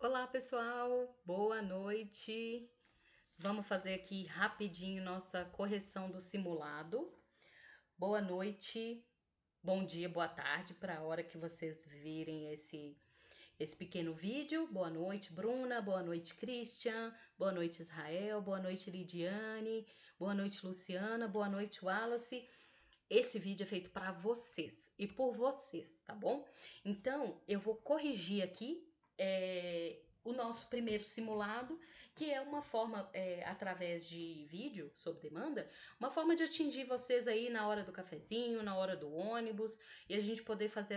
Olá, pessoal. Boa noite. Vamos fazer aqui rapidinho nossa correção do simulado. Boa noite, bom dia, boa tarde para a hora que vocês virem esse pequeno vídeo. Boa noite, Bruna. Boa noite, Christian. Boa noite, Israel. Boa noite, Lidiane. Boa noite, Luciana. Boa noite, Wallace. Esse vídeo é feito para vocês e por vocês, tá bom? Então, eu vou corrigir aqui o nosso primeiro simulado, que é uma forma, através de vídeo, sob demanda, uma forma de atingir vocês aí na hora do cafezinho, na hora do ônibus, e a gente poder fazer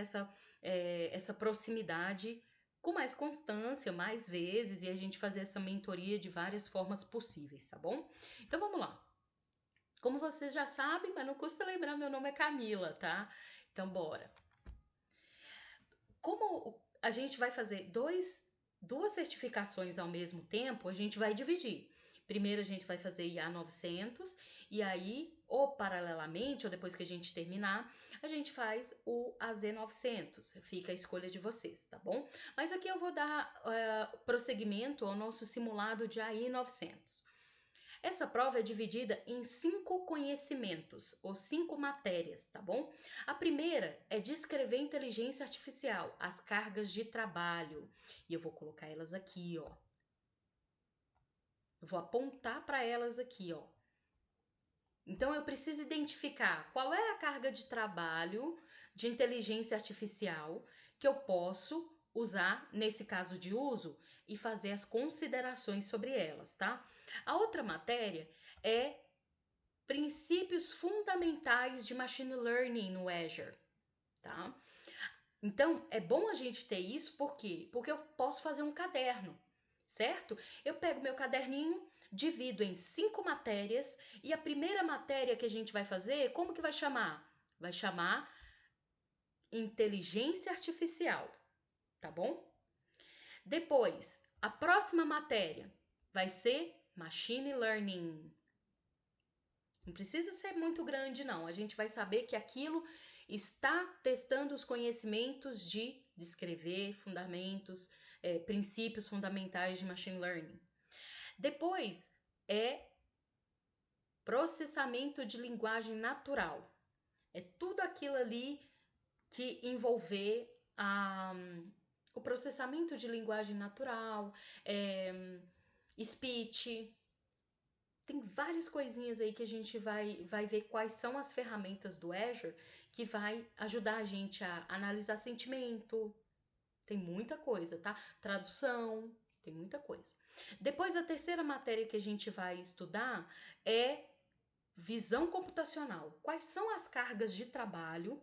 essa proximidade com mais constância, mais vezes, e a gente fazer essa mentoria de várias formas possíveis, tá bom? Então vamos lá. Como vocês já sabem, mas não custa lembrar, meu nome é Camila, tá? Então bora. Como a gente vai fazer duas certificações ao mesmo tempo, a gente vai dividir. Primeiro a gente vai fazer IA 900 e aí, ou paralelamente, ou depois que a gente terminar, a gente faz o AZ 900. Fica a escolha de vocês, tá bom? Mas aqui eu vou dar prosseguimento ao nosso simulado de AI 900. Essa prova é dividida em 5 conhecimentos, ou 5 matérias, tá bom? A primeira é descrever inteligência artificial, as cargas de trabalho. E eu vou colocar elas aqui, ó. Eu vou apontar para elas aqui, ó. Então eu preciso identificar qual é a carga de trabalho de inteligência artificial que eu posso usar nesse caso de uso e fazer as considerações sobre elas, tá? A outra matéria é princípios fundamentais de machine learning no Azure, tá? Então, é bom a gente ter isso, por quê? Porque eu posso fazer um caderno, certo? Eu pego meu caderninho, divido em 5 matérias e a primeira matéria que a gente vai fazer, como que vai chamar? Vai chamar inteligência artificial, tá bom? Depois, a próxima matéria vai ser machine learning. Não precisa ser muito grande, não. A gente vai saber que aquilo está testando os conhecimentos de descrever fundamentos, princípios fundamentais de machine learning. Depois é processamento de linguagem natural. É tudo aquilo ali que envolver o processamento de linguagem natural, speech. Tem várias coisinhas aí que a gente vai ver quais são as ferramentas do Azure que vai ajudar a gente a analisar sentimento. Tem muita coisa, tá? Tradução, tem muita coisa. Depois, a terceira matéria que a gente vai estudar é visão computacional. Quais são as cargas de trabalho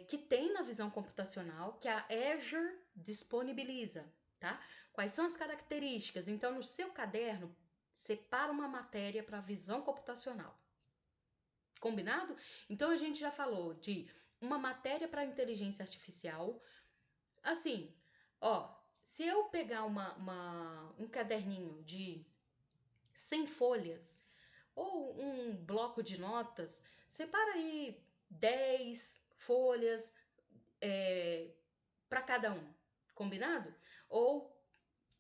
que tem na visão computacional que a Azure disponibiliza, tá? Quais são as características? Então, no seu caderno, separa uma matéria para visão computacional. Combinado? Então a gente já falou de uma matéria para inteligência artificial. Assim, ó, se eu pegar um caderninho de 100 folhas ou um bloco de notas, separa aí 10 folhas para cada um. Combinado? Ou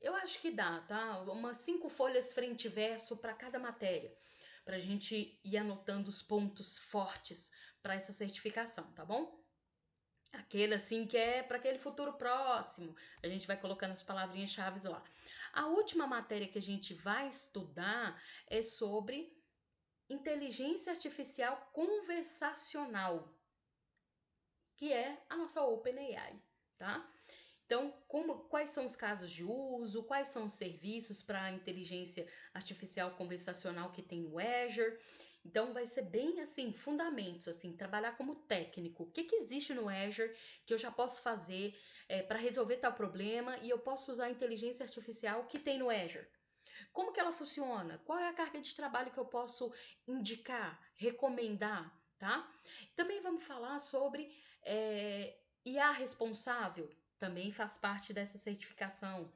eu acho que dá, tá? Umas 5 folhas frente e verso para cada matéria, para a gente ir anotando os pontos fortes para essa certificação, tá bom? Aquele assim que é para aquele futuro próximo, a gente vai colocando as palavrinhas-chave lá. A última matéria que a gente vai estudar é sobre inteligência artificial conversacional, que é a nossa OpenAI, tá? Então, quais são os casos de uso, quais são os serviços para a inteligência artificial conversacional que tem no Azure. Então, vai ser bem assim, fundamentos, assim, trabalhar como técnico. O que existe no Azure que eu já posso fazer para resolver tal problema e eu posso usar a inteligência artificial que tem no Azure. Como que ela funciona? Qual é a carga de trabalho que eu posso indicar, recomendar, tá? Também vamos falar sobre IA responsável, também faz parte dessa certificação.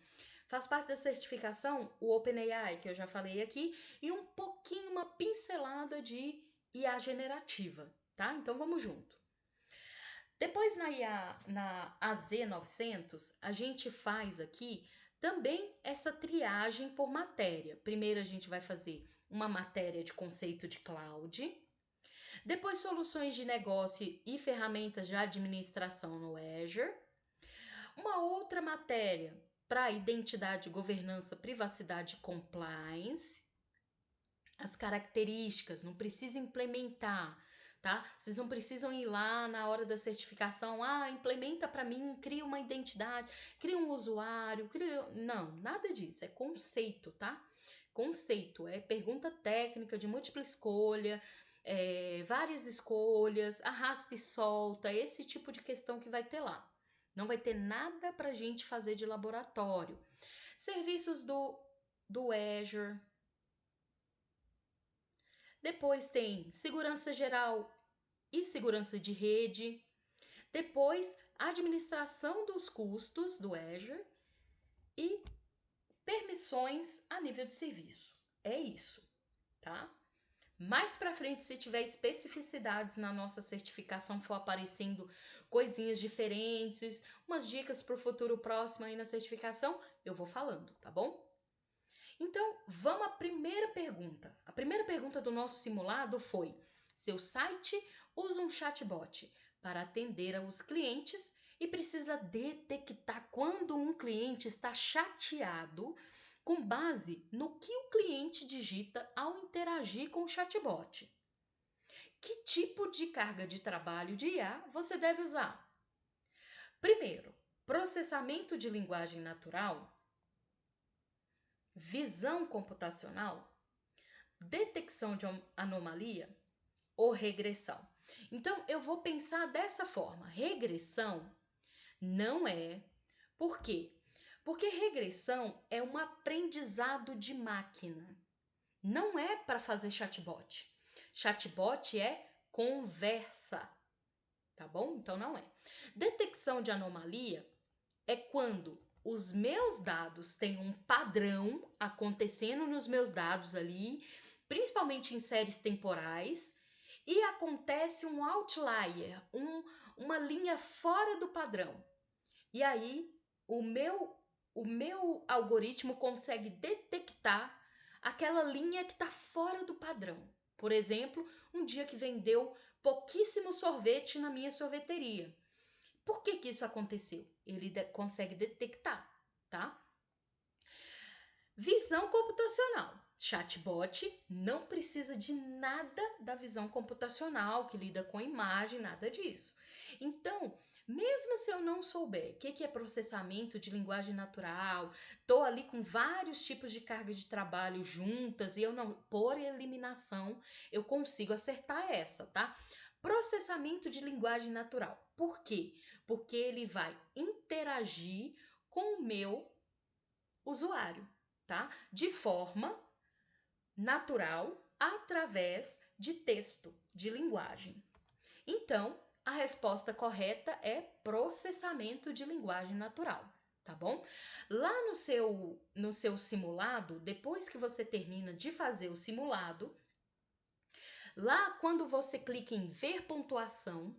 Faz parte da certificação o OpenAI, que eu já falei aqui, e um pouquinho, uma pincelada de IA generativa, tá? Então vamos junto. Depois na AZ900, a gente faz aqui também essa triagem por matéria. Primeiro a gente vai fazer uma matéria de conceito de cloud, depois soluções de negócio e ferramentas de administração no Azure, uma outra matéria para identidade, governança, privacidade e compliance, as características, não precisa implementar, tá? Vocês não precisam ir lá na hora da certificação, implementa para mim, cria uma identidade, cria um usuário, Não, nada disso, é conceito, tá? Conceito, é pergunta técnica de múltipla escolha, várias escolhas, arrasta e solta, esse tipo de questão que vai ter lá. Não vai ter nada pra gente fazer de laboratório. Serviços do Azure, depois tem segurança geral e segurança de rede. Depois, administração dos custos do Azure e permissões a nível de serviço. É isso, tá? Mais para frente, se tiver especificidades na nossa certificação, for aparecendo coisinhas diferentes, umas dicas para o futuro próximo aí na certificação, eu vou falando, tá bom? Então, vamos à primeira pergunta. A primeira pergunta do nosso simulado foi: seu site usa um chatbot para atender aos clientes e precisa detectar quando um cliente está chateado com base no que o cliente digita ao interagir com o chatbot. Que tipo de carga de trabalho de IA você deve usar? Primeiro, processamento de linguagem natural, visão computacional, detecção de anomalia ou regressão. Então, eu vou pensar dessa forma. Regressão não é. Por quê? Porque regressão é um aprendizado de máquina. Não é para fazer chatbot. Chatbot é conversa, tá bom? Então não é. Detecção de anomalia é quando os meus dados têm um padrão acontecendo nos meus dados ali, principalmente em séries temporais, e acontece um outlier, uma linha fora do padrão. E aí o meu algoritmo consegue detectar aquela linha que está fora do padrão. Por exemplo, um dia que vendeu pouquíssimo sorvete na minha sorveteria. Por que isso aconteceu? Ele consegue detectar, tá? Visão computacional. Chatbot não precisa de nada da visão computacional, que lida com imagem, nada disso. Então, mesmo se eu não souber o que é processamento de linguagem natural, tô ali com vários tipos de cargas de trabalho juntas e eu não, por eliminação, eu consigo acertar essa, tá? Processamento de linguagem natural. Por quê? Porque ele vai interagir com o meu usuário, tá? De forma natural através de texto, de linguagem. Então, a resposta correta é processamento de linguagem natural, tá bom? Lá no seu simulado, depois que você termina de fazer o simulado, lá quando você clica em ver pontuação,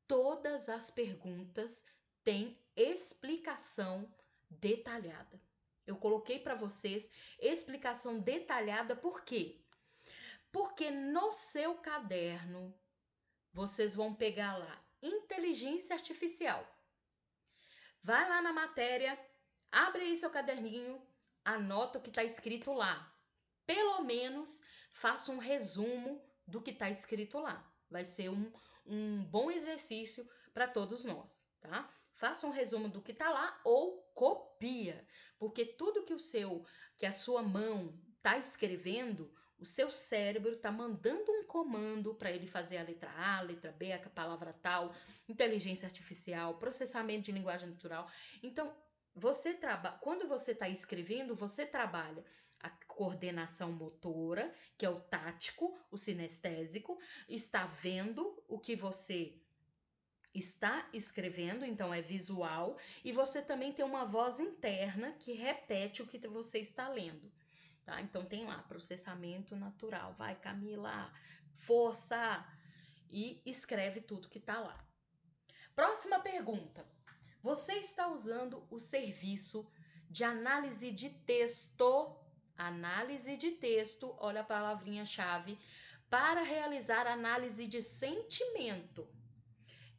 todas as perguntas têm explicação detalhada. Eu coloquei para vocês explicação detalhada por quê? Porque no seu caderno vocês vão pegar lá inteligência artificial. Vai lá na matéria, abre aí seu caderninho, anota o que está escrito lá. Pelo menos faça um resumo do que está escrito lá. Vai ser um bom exercício para todos nós, tá? Faça um resumo do que está lá ou copia, porque tudo que a sua mão está escrevendo, o seu cérebro está mandando um comando para ele fazer a letra A, a letra B, a palavra tal, inteligência artificial, processamento de linguagem natural. Então, quando você está escrevendo, você trabalha a coordenação motora, que é o tático, o sinestésico, está vendo o que você está escrevendo, então é visual, e você também tem uma voz interna que repete o que você está lendo, tá? Então tem lá processamento natural. Vai, Camila, força! E escreve tudo que tá lá. Próxima pergunta. Você está usando o serviço de análise de texto, olha a palavrinha-chave, para realizar análise de sentimento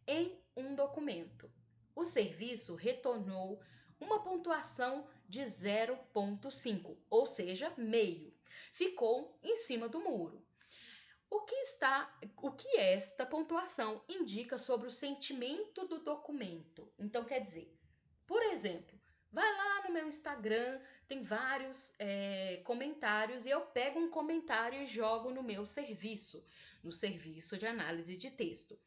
em um documento. O serviço retornou uma pontuação de 0,5, ou seja, meio. Ficou em cima do muro. O que esta pontuação indica sobre o sentimento do documento? Então, quer dizer, por exemplo, vai lá no meu Instagram, tem vários comentários e eu pego um comentário e jogo no meu serviço, no serviço de análise de texto.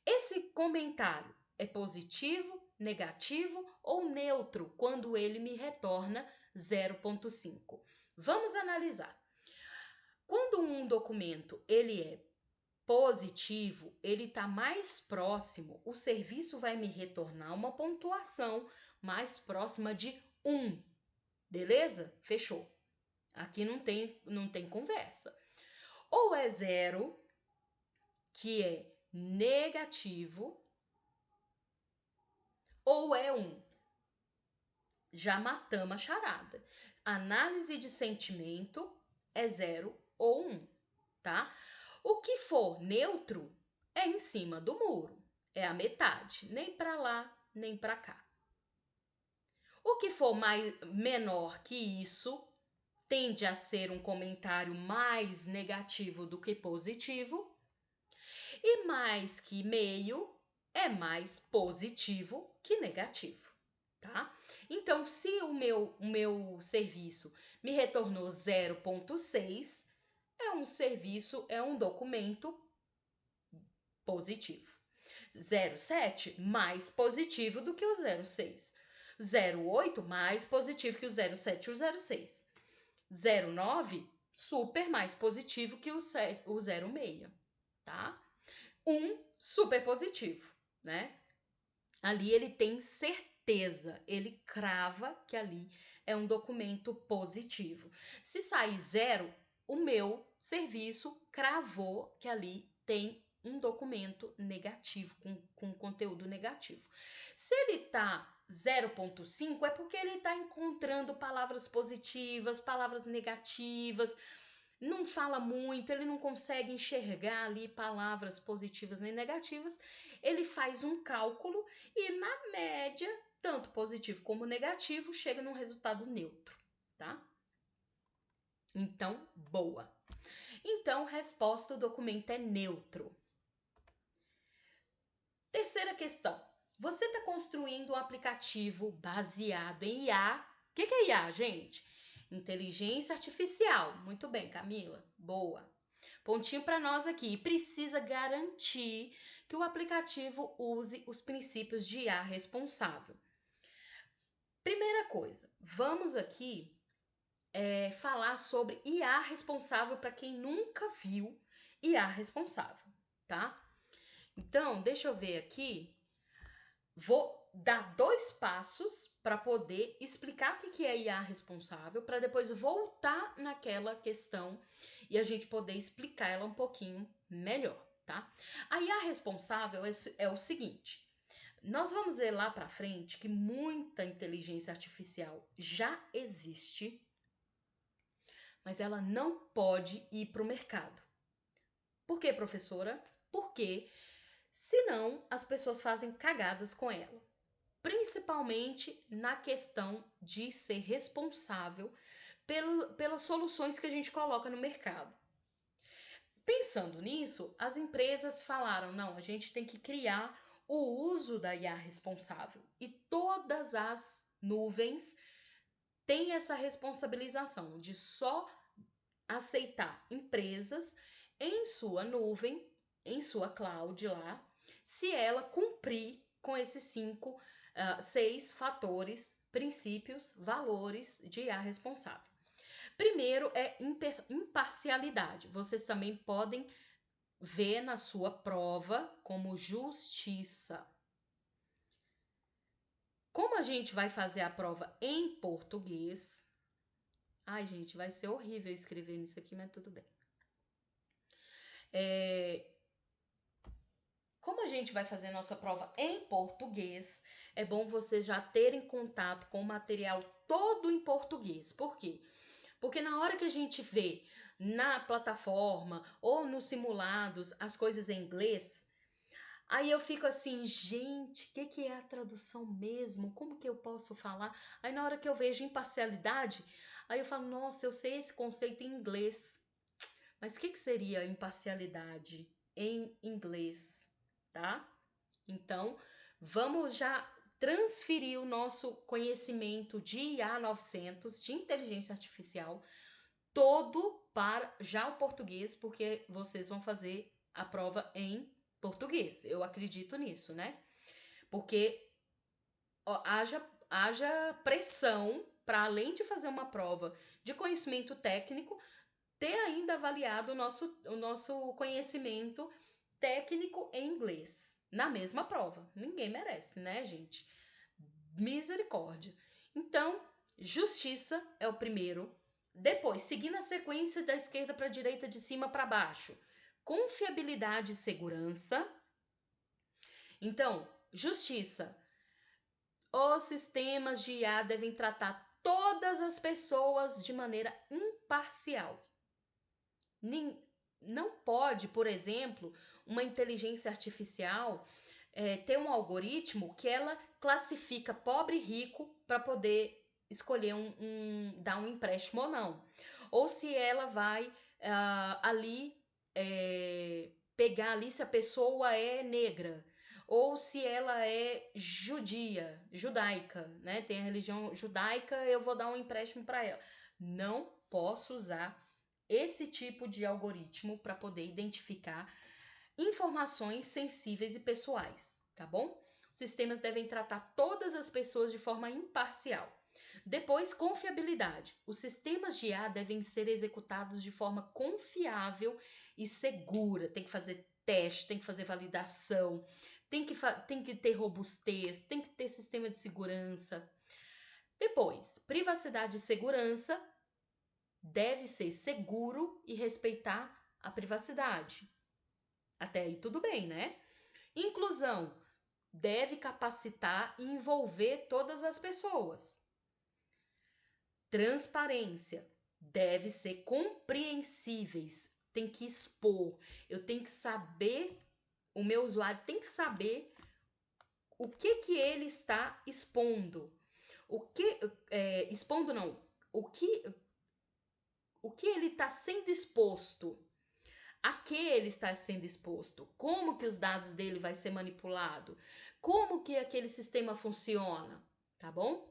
Esse comentário é positivo, negativo ou neutro quando ele me retorna 0,5? Vamos analisar. Quando um documento ele é positivo, ele está mais próximo, o serviço vai me retornar uma pontuação mais próxima de 1. Beleza? Fechou. Aqui não tem conversa. Ou é 0, que é negativo, ou é 1. Já matamos a charada. Análise de sentimento é 0 ou 1, tá? O que for neutro é em cima do muro, é a metade, nem para lá, nem para cá. O que for menor que isso tende a ser um comentário mais negativo do que positivo, e mais que meio é mais positivo que negativo, tá? Então, se o meu serviço me retornou 0,6, é um documento positivo. 0,7 mais positivo do que o 0,6. 0,8 mais positivo que o 0,7 e o 0,6. 0,9 super mais positivo que o 0,6, tá? 1 super positivo, né? Ali ele tem certeza, ele crava que ali é um documento positivo. Se sair 0, o meu serviço cravou que ali tem um documento negativo, com conteúdo negativo. Se ele tá 0,5, é porque ele está encontrando palavras positivas, palavras negativas, não fala muito, ele não consegue enxergar ali palavras positivas nem negativas, ele faz um cálculo e, na média, tanto positivo como negativo, chega num resultado neutro, tá? Então, boa. Então, resposta: o documento é neutro. Terceira questão. Você está construindo um aplicativo baseado em IA. O que é IA, gente? Inteligência artificial. Muito bem, Camila. Boa. Pontinho para nós aqui. Precisa garantir que o aplicativo use os princípios de IA responsável. Primeira coisa, vamos aqui falar sobre IA responsável para quem nunca viu IA responsável, tá? Então, deixa eu ver aqui. Vou dar 2 passos para poder explicar o que é IA responsável, para depois voltar naquela questão e a gente poder explicar ela um pouquinho melhor, tá? A IA responsável é o seguinte: nós vamos ver lá para frente que muita inteligência artificial já existe, mas ela não pode ir para o mercado. Por quê, professora? Porque senão as pessoas fazem cagadas com ela. Principalmente na questão de ser responsável pelas soluções que a gente coloca no mercado. Pensando nisso, as empresas falaram: não, a gente tem que criar o uso da IA responsável. E todas as nuvens têm essa responsabilização de só aceitar empresas em sua nuvem, em sua cloud lá, se ela cumprir com esses 6 fatores, princípios, valores de IA responsável. Primeiro é imparcialidade. Vocês também podem ver na sua prova como justiça. Como a gente vai fazer a prova em português? Ai, gente, vai ser horrível escrever nisso aqui, mas tudo bem. como a gente vai fazer nossa prova em português, é bom vocês já terem contato com o material todo em português. Por quê? Porque na hora que a gente vê na plataforma ou nos simulados as coisas em inglês, aí eu fico assim, gente, o que é a tradução mesmo? Como que eu posso falar? Aí na hora que eu vejo imparcialidade, aí eu falo, nossa, eu sei esse conceito em inglês, mas o que seria imparcialidade em inglês, tá? Então, vamos já transferir o nosso conhecimento de IA 900, de inteligência artificial, todo para já o português, porque vocês vão fazer a prova em português. Eu acredito nisso, né? Porque ó, haja pressão para, além de fazer uma prova de conhecimento técnico, ter ainda avaliado o nosso conhecimento técnico em inglês na mesma prova. Ninguém merece, né, gente? Misericórdia. Então, justiça é o primeiro. Depois, seguindo a sequência da esquerda para a direita, de cima para baixo. Confiabilidade e segurança. Então, justiça. Os sistemas de IA devem tratar todas as pessoas de maneira imparcial. Não pode, por exemplo, uma inteligência artificial ter um algoritmo que ela classifica pobre e rico para poder escolher dar um empréstimo ou não. Ou se ela vai ali pegar ali se a pessoa é negra. Ou se ela é judaica, né? Tem a religião judaica, eu vou dar um empréstimo para ela. Não posso usar esse tipo de algoritmo para poder identificar informações sensíveis e pessoais, tá bom? Os sistemas devem tratar todas as pessoas de forma imparcial. Depois, confiabilidade. Os sistemas de IA devem ser executados de forma confiável e segura. Tem que fazer teste, tem que fazer validação, tem que ter robustez, tem que ter sistema de segurança. Depois, privacidade e segurança. Deve ser seguro e respeitar a privacidade. Até aí tudo bem, né? Inclusão. Deve capacitar e envolver todas as pessoas. Transparência. Deve ser compreensíveis. Tem que expor. Eu tenho que saber, o meu usuário tem que saber o que ele está expondo. O que expondo não. O que ele está sendo exposto. A que ele está sendo exposto, como que os dados dele vai ser manipulado, como que aquele sistema funciona, tá bom?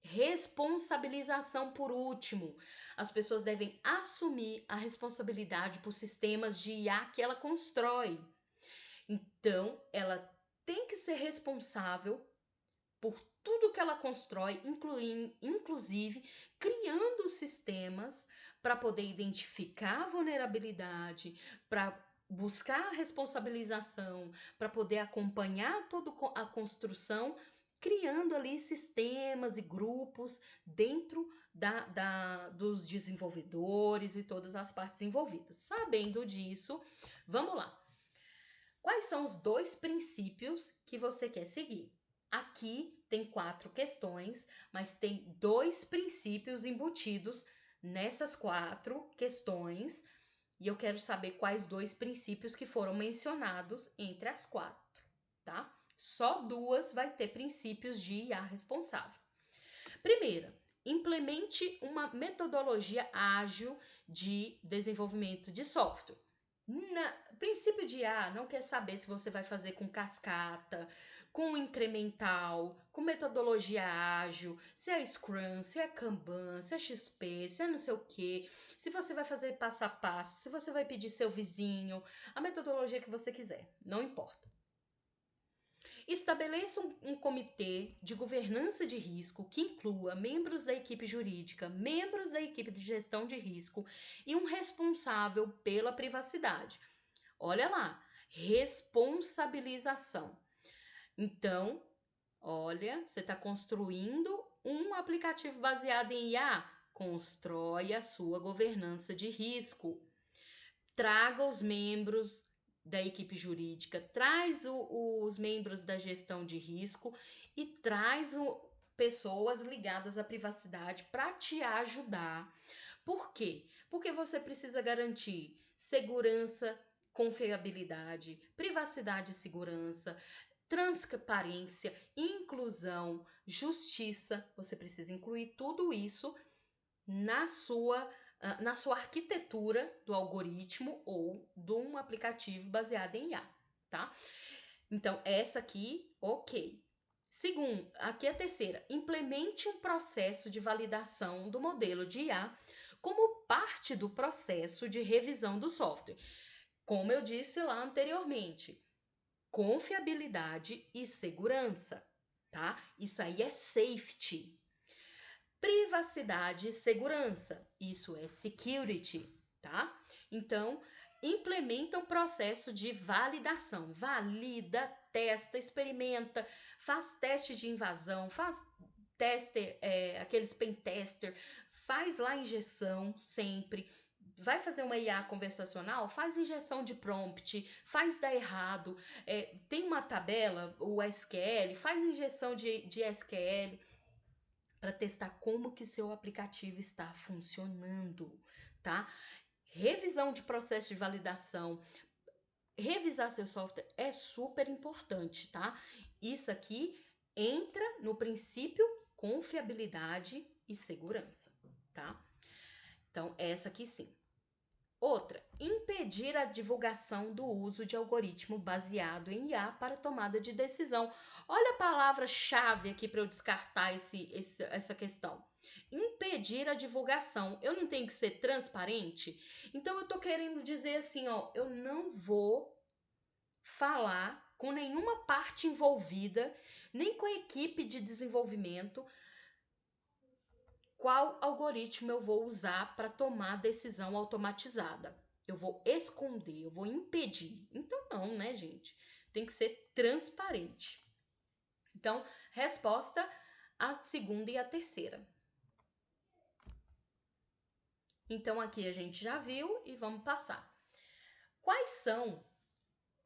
Responsabilização por último. As pessoas devem assumir a responsabilidade por sistemas de IA que ela constrói. Então, ela tem que ser responsável por tudo que ela constrói, inclusive criando sistemas para poder identificar a vulnerabilidade, para buscar a responsabilização, para poder acompanhar toda a construção, criando ali sistemas e grupos dentro dos desenvolvedores e todas as partes envolvidas. Sabendo disso, vamos lá. Quais são os 2 princípios que você quer seguir? Aqui tem 4 questões, mas tem 2 princípios embutidos nessas 4 questões e eu quero saber quais 2 princípios que foram mencionados entre as 4, tá? Só 2 vai ter princípios de IA responsável. Primeira, implemente uma metodologia ágil de desenvolvimento de software. Princípio de IA não quer saber se você vai fazer com cascata, com incremental, com metodologia ágil, se é Scrum, se é Kanban, se é XP, se é não sei o que, se você vai fazer passo a passo, se você vai pedir seu vizinho, a metodologia que você quiser, não importa. Estabeleça um comitê de governança de risco que inclua membros da equipe jurídica, membros da equipe de gestão de risco e um responsável pela privacidade. Olha lá, responsabilização. Então, olha, você está construindo um aplicativo baseado em IA? Constrói a sua governança de risco. Traga os membros da equipe jurídica, traz os membros da gestão de risco e traz pessoas ligadas à privacidade para te ajudar. Por quê? Porque você precisa garantir segurança, confiabilidade, privacidade e segurança, transparência, inclusão, justiça. Você precisa incluir tudo isso na sua arquitetura do algoritmo ou de um aplicativo baseado em IA, tá? Então, essa aqui, ok. Segundo, aqui é a terceira, implemente um processo de validação do modelo de IA como parte do processo de revisão do software. Como eu disse lá anteriormente, confiabilidade e segurança, tá? Isso aí é safety. Privacidade e segurança, isso é security, tá? Então, implementa um processo de validação. Valida, testa, experimenta, faz teste de invasão, faz teste, aqueles pen tester, faz lá injeção sempre. Vai fazer uma IA conversacional? Faz injeção de prompt, faz dar errado. Tem uma tabela, o SQL, faz injeção de SQL para testar como que seu aplicativo está funcionando, tá? Revisão de processo de validação, revisar seu software é super importante, tá? Isso aqui entra no princípio confiabilidade e segurança, tá? Então, essa aqui sim. Outra, impedir a divulgação do uso de algoritmo baseado em IA para tomada de decisão. Olha a palavra-chave aqui para eu descartar essa questão. Impedir a divulgação. Eu não tenho que ser transparente? Então, eu tô querendo dizer assim, ó, eu não vou falar com nenhuma parte envolvida, nem com a equipe de desenvolvimento, qual algoritmo eu vou usar para tomar decisão automatizada. Eu vou esconder, eu vou impedir. Então, não, né, gente? Tem que ser transparente. Então, resposta a segunda e a terceira. Então, aqui a gente já viu e vamos passar. Quais são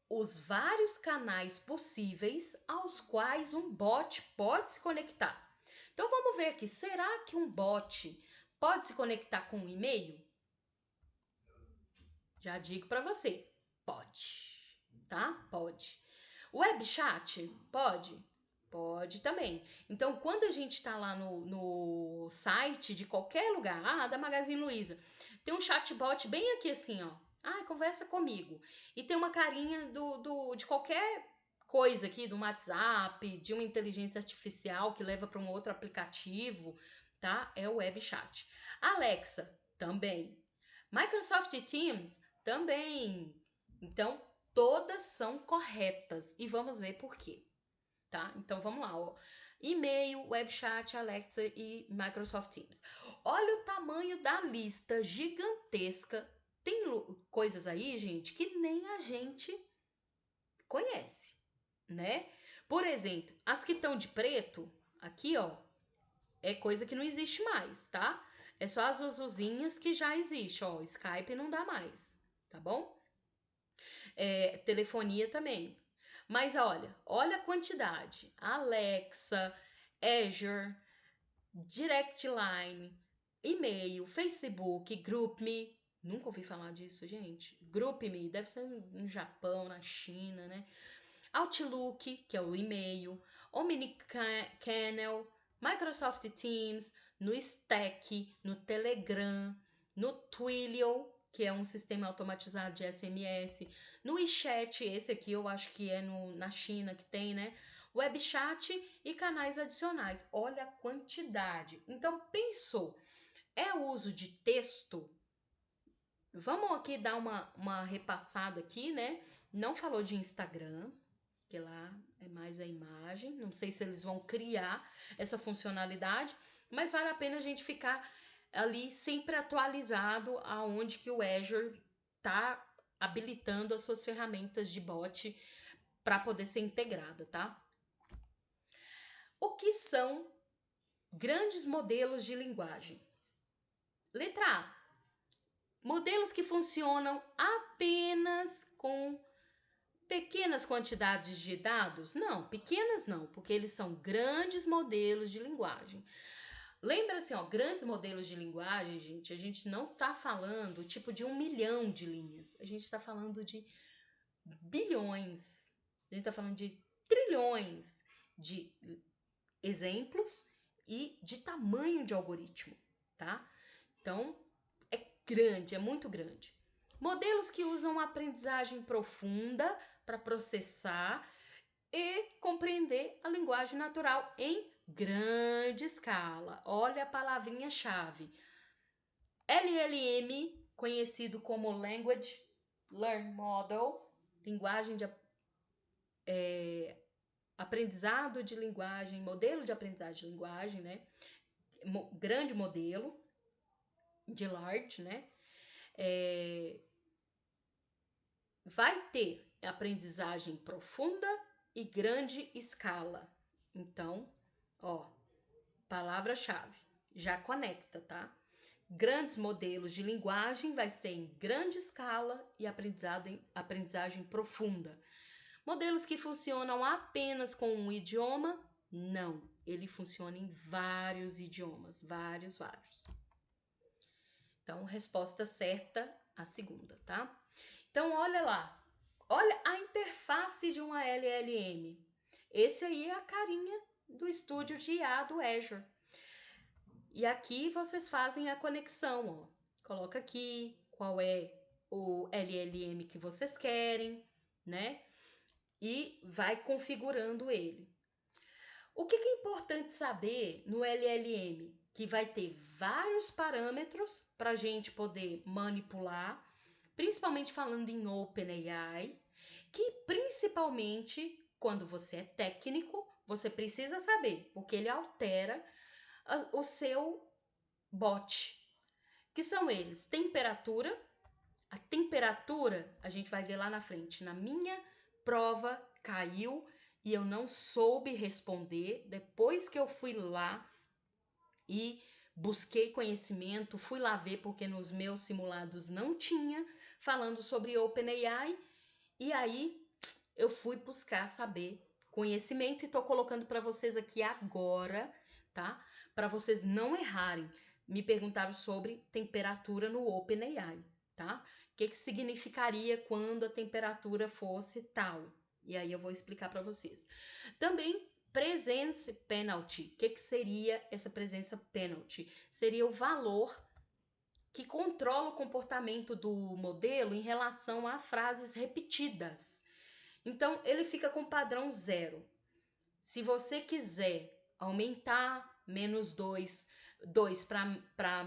os vários canais possíveis aos quais um bot pode se conectar? Então, vamos ver aqui. Será que um bot pode se conectar com um e-mail? Já digo para você, pode, tá? Pode. Web chat? Pode? Pode também. Então, quando a gente tá lá no site de qualquer lugar, da Magazine Luiza, tem um chatbot bem aqui assim, ó. Conversa comigo. E tem uma carinha de qualquer coisa aqui, do WhatsApp, de uma inteligência artificial que leva para um outro aplicativo, tá? É o web chat. Alexa, também. Microsoft Teams, também. Então, todas são corretas e vamos ver por quê, tá? Então, vamos lá, ó. E-mail, webchat, Alexa e Microsoft Teams. Olha o tamanho da lista gigantesca. Tem coisas aí, gente, que nem a gente conhece, né? Por exemplo, as que estão de preto, aqui, ó, é coisa que não existe mais, tá? É só as azulzinhas que já existe, ó. Skype não dá mais, tá bom? Telefonia também. Mas olha a quantidade. Alexa, Azure, Direct Line, e-mail, Facebook, GroupMe. Nunca ouvi falar disso, gente. GroupMe, deve ser no Japão, na China, né? Outlook, que é o e-mail, Omnichannel, Microsoft Teams, no Slack, no Telegram, no Twilio, que é um sistema automatizado de SMS, no WeChat, esse aqui eu acho que é na China que tem, né? WebChat e canais adicionais. Olha a quantidade. Então, pensou, é o uso de texto? Vamos aqui dar uma repassada aqui, né? Não falou de Instagram, que lá é mais a imagem. Não sei se eles vão criar essa funcionalidade, mas vale a pena a gente ficar ali sempre atualizado aonde que o Azure tá habilitando as suas ferramentas de bot para poder ser integrada, tá? O que são grandes modelos de linguagem? Letra A. Modelos que funcionam apenas com pequenas quantidades de dados? Não, pequenas não, porque eles são grandes modelos de linguagem. Lembra assim, ó, grandes modelos de linguagem, gente, a gente não tá falando tipo de 1 milhão de linhas. A gente tá falando de bilhões. A gente tá falando de trilhões de exemplos e de tamanho de algoritmo, tá? Então, é grande, é muito grande. Modelos que usam aprendizagem profunda para processar e compreender a linguagem natural em grande escala. Olha a palavrinha-chave. LLM, conhecido como Language Learn Model, linguagem de aprendizado de linguagem, modelo de aprendizagem de linguagem, né? Grande modelo de large, né? Vai ter aprendizagem profunda e grande escala. Então, ó, palavra-chave, já conecta, tá? Grandes modelos de linguagem vai ser em grande escala e aprendizagem profunda. Modelos que funcionam apenas com um idioma, não. Ele funciona em vários idiomas, vários. Então, resposta certa, a segunda, tá? Então, olha lá. Olha a interface de uma LLM. Esse aí é a carinha do estúdio de IA do Azure. E aqui vocês fazem a conexão, ó. Coloca aqui qual é o LLM que vocês querem, né? E vai configurando ele. O que é importante saber no LLM? Que vai ter vários parâmetros para a gente poder manipular, principalmente falando em OpenAI, que principalmente quando você é técnico, você precisa saber, porque ele altera o seu bot, que são eles: temperatura. A temperatura a gente vai ver lá na frente. Na minha prova caiu e eu não soube responder. Depois que eu fui lá e busquei conhecimento, fui lá ver porque nos meus simulados não tinha, falando sobre OpenAI, e aí eu fui buscar saber conhecimento e tô colocando para vocês aqui agora, tá? Para vocês não errarem. Me perguntaram sobre temperatura no OpenAI, tá? O que significaria quando a temperatura fosse tal? E aí eu vou explicar para vocês. Também presence penalty. O que seria essa presença penalty? Seria o valor que controla o comportamento do modelo em relação a frases repetidas. Então, ele fica com padrão 0. Se você quiser aumentar menos 2 para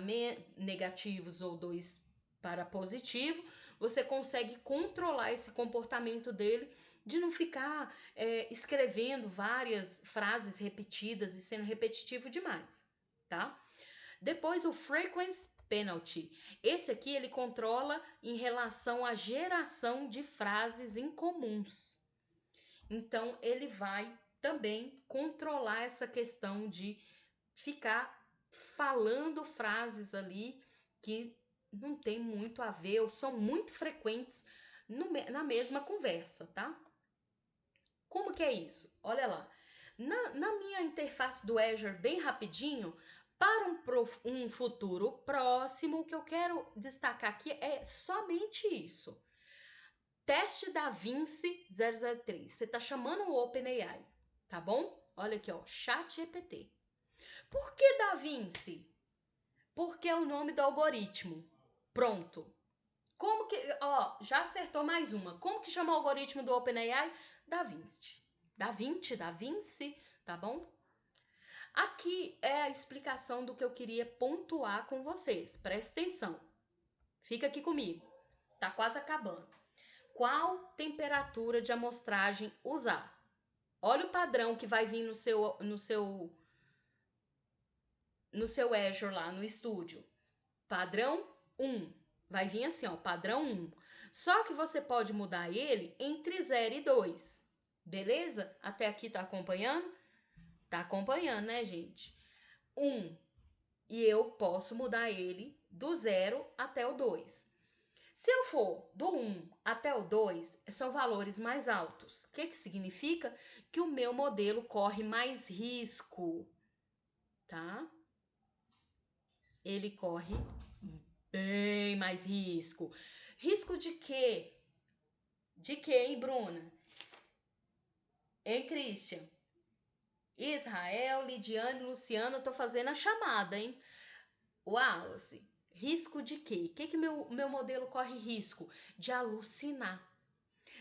negativos ou 2 para positivo, você consegue controlar esse comportamento dele de não ficar escrevendo várias frases repetidas e sendo repetitivo demais, tá? Depois o frequency penalty. Esse aqui ele controla em relação à geração de frases incomuns. Então ele vai também controlar essa questão de ficar falando frases ali que não tem muito a ver ou são muito frequentes na mesma conversa, tá? Como que é isso? Olha lá. Na minha interface do Azure, bem rapidinho, para um futuro próximo, o que eu quero destacar aqui é somente isso. Teste da Vinci 003. Você está chamando o OpenAI, tá bom? Olha aqui, ó, ChatGPT. Por que Da Vinci? Porque é o nome do algoritmo. Pronto. Como que, ó, já acertou mais uma. Como que chama o algoritmo do OpenAI? Da Vinci. Da Vinci, tá bom? Aqui é a explicação do que eu queria pontuar com vocês. Presta atenção. Fica aqui comigo. Tá quase acabando. Qual temperatura de amostragem usar? Olha o padrão que vai vir no seu Azure lá no estúdio. Padrão 1. Vai vir assim, ó, padrão 1. Só que você pode mudar ele entre 0 e 2. Beleza? Até aqui tá acompanhando? Tá acompanhando, né, gente? 1. E eu posso mudar ele do 0 até o 2. Se eu for do 1 até o 2, são valores mais altos. O que significa? Que o meu modelo corre mais risco, tá? Ele corre bem mais risco. Risco de quê? De quê, hein, Bruna? Hein, Christian? Israel, Lidiane, Luciano, eu tô fazendo a chamada, hein? Wallace, risco de quê? O que meu modelo corre risco? De alucinar.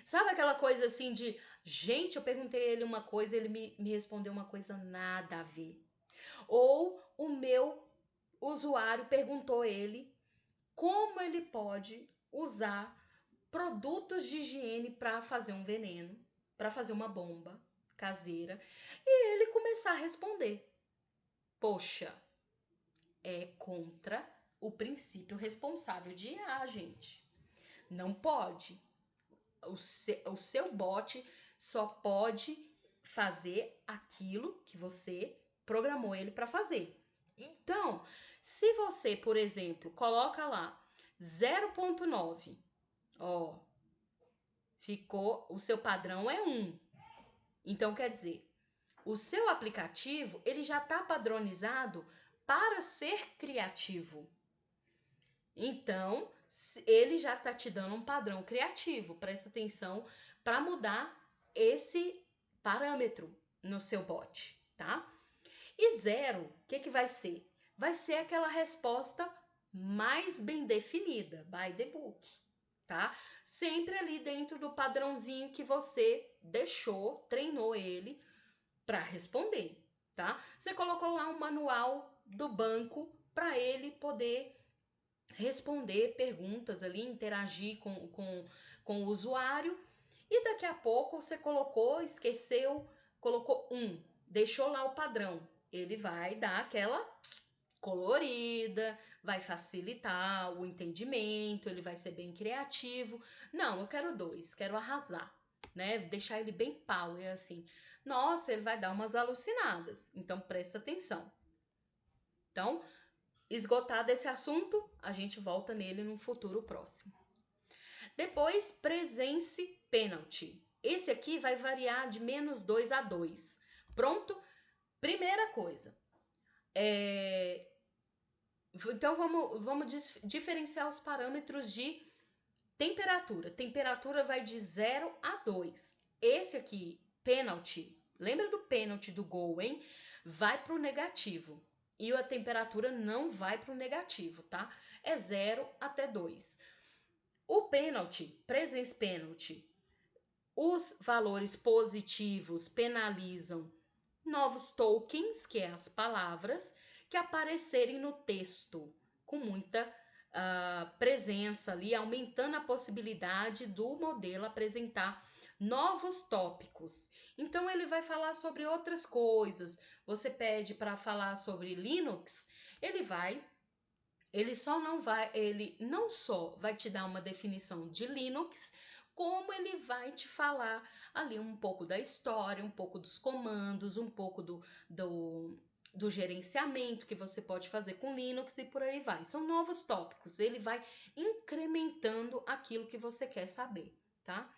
Sabe aquela coisa assim de, gente, eu perguntei a ele uma coisa, ele me respondeu uma coisa nada a ver. Ou o meu usuário perguntou a ele como ele pode usar produtos de higiene para fazer um veneno, para fazer uma bomba caseira, e ele começar a responder. Poxa, é contra o princípio responsável de IA, gente. Não pode. O seu bot só pode fazer aquilo que você programou ele para fazer. Então, se você, por exemplo, coloca lá 0.9, ó, ficou, o seu padrão é 1. Então, quer dizer, o seu aplicativo, ele já está padronizado para ser criativo. Então, ele já está te dando um padrão criativo. Presta atenção para mudar esse parâmetro no seu bot, tá? E 0, o que vai ser? Vai ser aquela resposta mais bem definida, by the book, tá? Sempre ali dentro do padrãozinho que você deixou, treinou ele para responder, tá? Você colocou lá um manual do banco para ele poder responder perguntas ali, interagir com o usuário, e daqui a pouco você colocou, esqueceu, colocou 1, deixou lá o padrão. Ele vai dar aquela colorida, vai facilitar o entendimento, ele vai ser bem criativo. Não, eu quero 2, quero arrasar, né? Deixar ele bem power, assim. Nossa, ele vai dar umas alucinadas, então presta atenção. Então, esgotado esse assunto, a gente volta nele num futuro próximo. Depois, presence penalty. Esse aqui vai variar de -2 a 2. Pronto? Primeira coisa. Então, vamos diferenciar os parâmetros de temperatura. Temperatura vai de 0 a 2. Esse aqui, penalty, lembra do penalty do gol, hein? Vai para o negativo. E a temperatura não vai para o negativo, tá? É 0 até 2. O penalty, presence penalty, os valores positivos penalizam novos tokens, que é as palavras, que aparecerem no texto, com muita presença ali, aumentando a possibilidade do modelo apresentar novos tópicos. Então ele vai falar sobre outras coisas. Você pede para falar sobre Linux, ele não só vai te dar uma definição de Linux, como ele vai te falar ali um pouco da história, um pouco dos comandos, um pouco do gerenciamento que você pode fazer com Linux e por aí vai. São novos tópicos, ele vai incrementando aquilo que você quer saber, tá?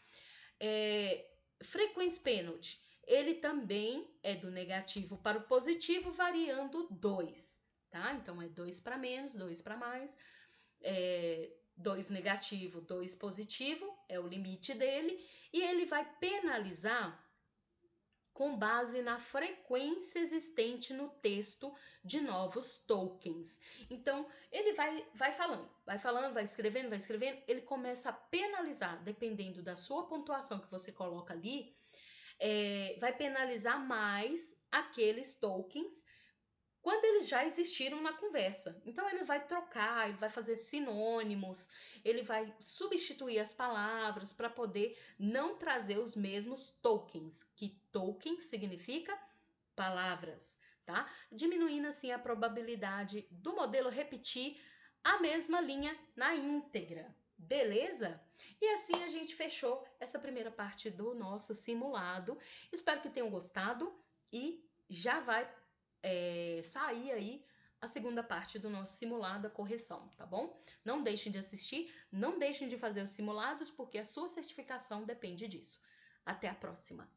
Frequency penalty, ele também é do negativo para o positivo, variando 2, tá? Então é 2 para menos, 2 para mais, 2 negativo, 2 positivo, é o limite dele, e ele vai penalizar com base na frequência existente no texto de novos tokens. Então, ele vai falando, vai escrevendo, ele começa a penalizar, dependendo da sua pontuação que você coloca ali, vai penalizar mais aqueles tokens quando eles já existiram na conversa. Então ele vai trocar, ele vai fazer sinônimos, ele vai substituir as palavras para poder não trazer os mesmos tokens, que token significa palavras, tá? Diminuindo assim a probabilidade do modelo repetir a mesma linha na íntegra. Beleza? E assim a gente fechou essa primeira parte do nosso simulado. Espero que tenham gostado e já vai sair aí a segunda parte do nosso simulado, a correção, tá bom? Não deixem de assistir, não deixem de fazer os simulados, porque a sua certificação depende disso. Até a próxima!